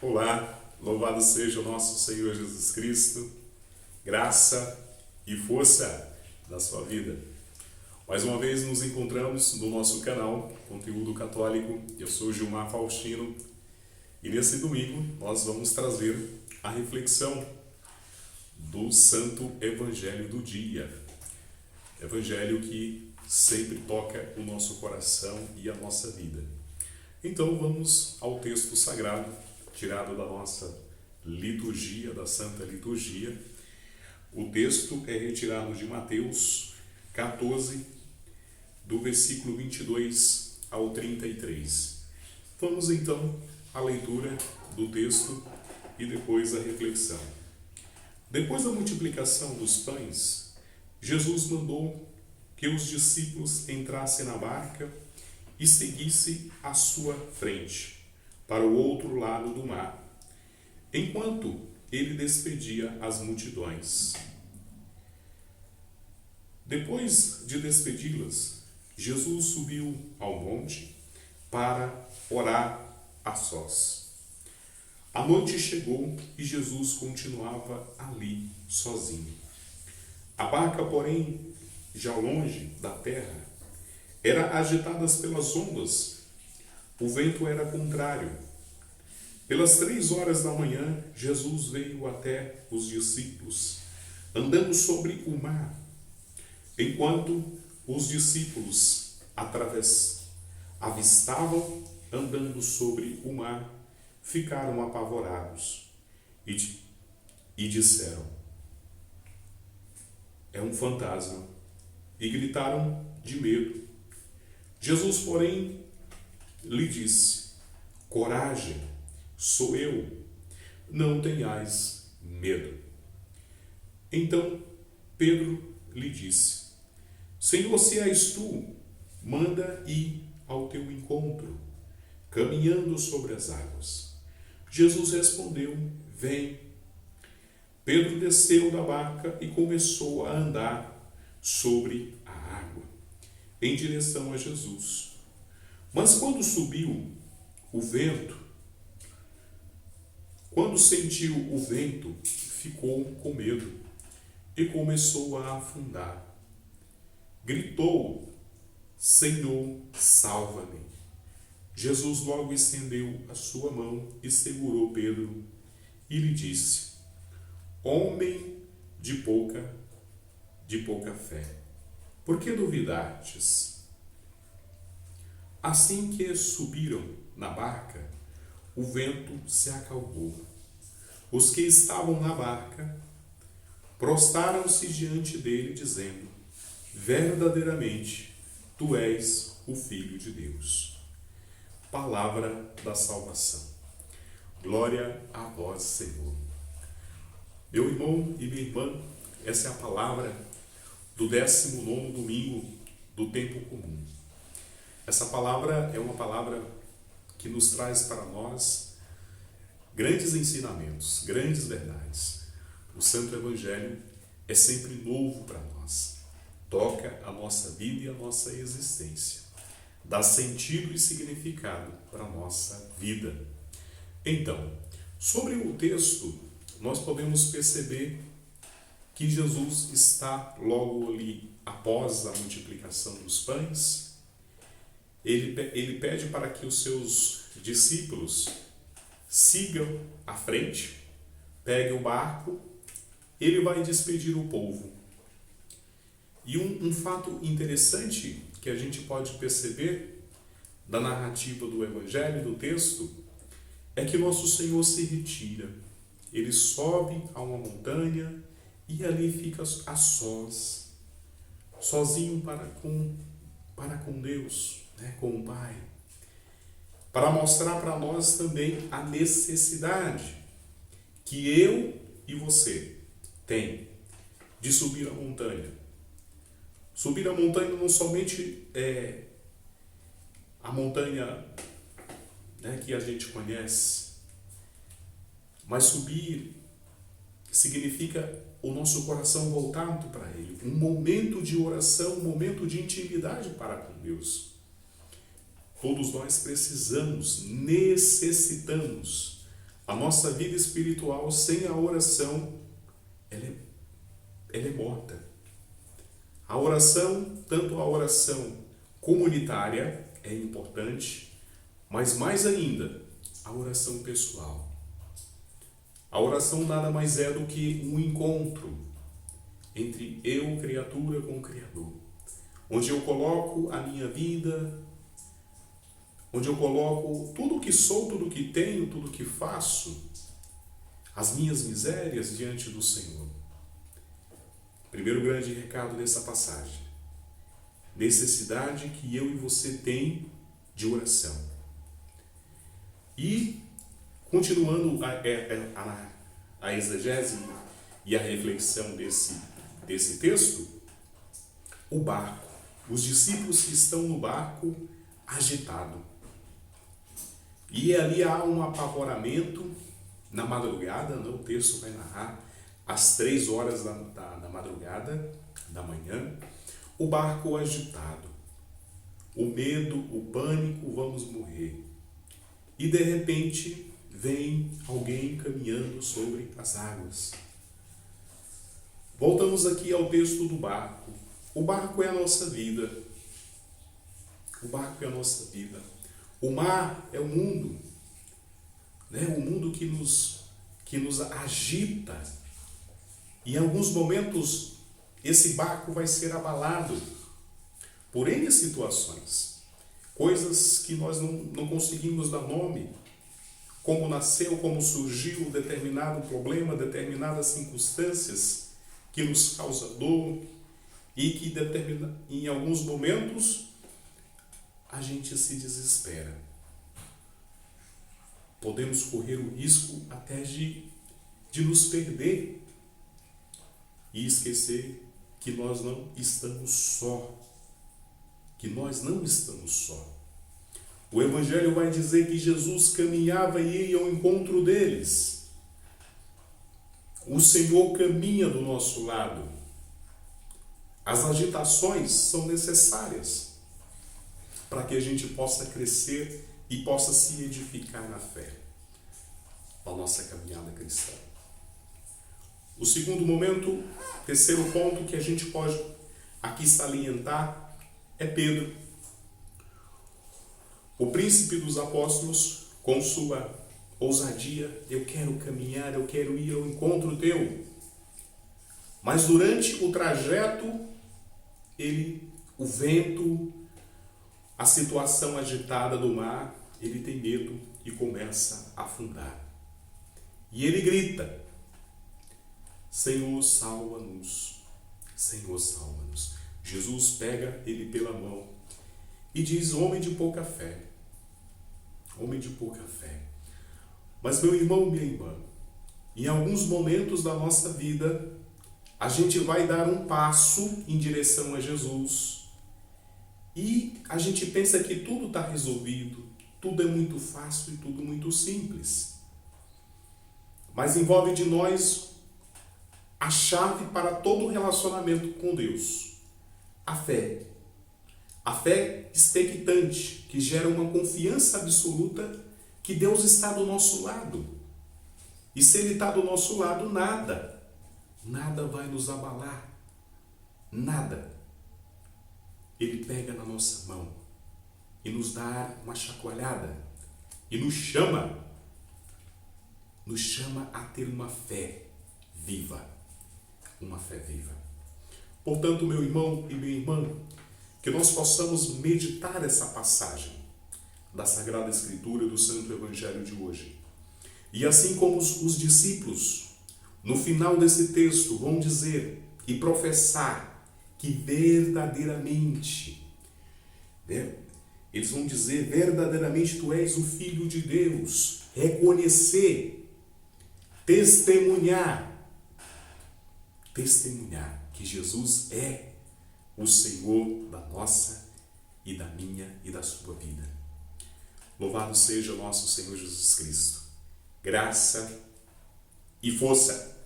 Olá, louvado seja o nosso Senhor Jesus Cristo, graça e força na sua vida. Mais uma vez nos encontramos no nosso canal Conteúdo Católico. Eu sou Gilmar Faustino e nesse domingo nós vamos trazer a reflexão do Santo Evangelho do dia. Evangelho que sempre toca o nosso coração e a nossa vida. Então vamos ao texto sagrado, tirado da nossa liturgia, da Santa Liturgia. O texto é retirado de Mateus 14, do versículo 22 ao 33. Vamos então à leitura do texto e depois à reflexão. Depois da multiplicação dos pães, Jesus mandou que os discípulos entrassem na barca e seguissem à sua frente, para o outro lado do mar, enquanto ele despedia as multidões. Depois de despedi-las, Jesus subiu ao monte para orar a sós. A noite chegou e Jesus continuava ali, sozinho. A barca, porém, já longe da terra, era agitada pelas ondas. O vento era contrário. Pelas 3 horas da manhã, Jesus veio até os discípulos, andando sobre o mar. Enquanto os discípulos avistavam andando sobre o mar, ficaram apavorados e disseram: é um fantasma, e gritaram de medo. Jesus, porém, lhe disse: coragem, sou eu, não tenhais medo. Então Pedro lhe disse: Senhor, se és tu, manda ir ao teu encontro, caminhando sobre as águas. Jesus respondeu: vem. Pedro desceu da barca e começou a andar sobre a água, em direção a Jesus. Mas quando subiu o vento, quando sentiu o vento, ficou com medo e começou a afundar. Gritou: Senhor, salva-me. Jesus logo estendeu a sua mão e segurou Pedro e lhe disse: homem de pouca fé, por que duvidastes? Assim que subiram na barca, o vento se acalmou. Os que estavam na barca prostraram-se diante dele, dizendo: verdadeiramente, tu és o Filho de Deus. Palavra da salvação. Glória a vós, Senhor. Meu irmão e minha irmã, essa é a palavra do 19º domingo do tempo comum. Essa palavra é uma palavra que nos traz para nós grandes ensinamentos, grandes verdades. O Santo Evangelho é sempre novo para nós. Toca a nossa vida e a nossa existência. Dá sentido e significado para a nossa vida. Então, sobre o texto, nós podemos perceber que Jesus está logo ali após a multiplicação dos pães. Ele pede para que os seus discípulos sigam à frente, peguem o barco, ele vai despedir o povo. E um fato interessante que a gente pode perceber da narrativa do Evangelho, do texto, é que nosso Senhor se retira. Ele sobe a uma montanha e ali fica a sós, sozinho para com Deus, com o Pai, para mostrar para nós também a necessidade que eu e você tem de subir a montanha. Subir a montanha não somente é a montanha que a gente conhece, mas subir significa o nosso coração voltado para Ele, um momento de oração, um momento de intimidade para com Deus. Todos nós precisamos, necessitamos A nossa vida espiritual sem a oração, ela é morta. A oração, tanto a oração comunitária é importante, mas mais ainda, a oração pessoal. A oração nada mais é do que um encontro entre eu, criatura, com o Criador, onde eu coloco a minha vida, onde eu coloco tudo o que sou, tudo o que tenho, tudo o que faço, as minhas misérias diante do Senhor. Primeiro grande recado dessa passagem: necessidade que eu e você tem de oração. E, continuando a exegese e a reflexão desse texto, o barco, os discípulos que estão no barco agitado. E ali há um apavoramento na madrugada, o texto vai narrar às 3 horas da madrugada, da manhã, o barco agitado, o medo, o pânico, vamos morrer. E de repente vem alguém caminhando sobre as águas. Voltamos aqui ao texto do barco. O barco é a nossa vida. O barco é a nossa vida. O mar é o mundo, né? O mundo que nos agita. E em alguns momentos esse barco vai ser abalado por N situações, coisas que nós não conseguimos dar nome, como nasceu, como surgiu determinado problema, determinadas circunstâncias que nos causam dor e que em alguns momentos a gente se desespera. Podemos correr o risco até de nos perder e esquecer que nós não estamos só. Que nós não estamos só. O Evangelho vai dizer que Jesus caminhava e ia ao encontro deles. O Senhor caminha do nosso lado. As agitações são necessárias para que a gente possa crescer e possa se edificar na fé, a nossa caminhada cristã. O segundo momento, terceiro ponto que a gente pode aqui salientar é Pedro. O príncipe dos apóstolos, com sua ousadia: eu quero caminhar, eu quero ir ao encontro teu. Mas durante o trajeto, o vento, a situação agitada do mar, ele tem medo e começa a afundar. E ele grita: Senhor, salva-nos. Senhor, salva-nos. Jesus pega ele pela mão e diz: homem de pouca fé. Homem de pouca fé. Mas, meu irmão, minha irmã, em alguns momentos da nossa vida, a gente vai dar um passo em direção a Jesus e a gente pensa que tudo está resolvido, tudo é muito fácil e tudo muito simples. Mas envolve de nós a chave para todo o relacionamento com Deus: a fé. A fé expectante, que gera uma confiança absoluta que Deus está do nosso lado. E se Ele está do nosso lado, nada vai nos abalar. Nada. Ele pega na nossa mão e nos dá uma chacoalhada e nos chama a ter uma fé viva. Uma fé viva. Portanto, meu irmão e minha irmã, que nós possamos meditar essa passagem da Sagrada Escritura do Santo Evangelho de hoje. E assim como os discípulos, no final desse texto, vão dizer e professar que verdadeiramente, eles vão dizer: verdadeiramente tu és o Filho de Deus. Reconhecer, testemunhar que Jesus é o Senhor da nossa e da minha e da sua vida. Louvado seja o nosso Senhor Jesus Cristo. Graça e força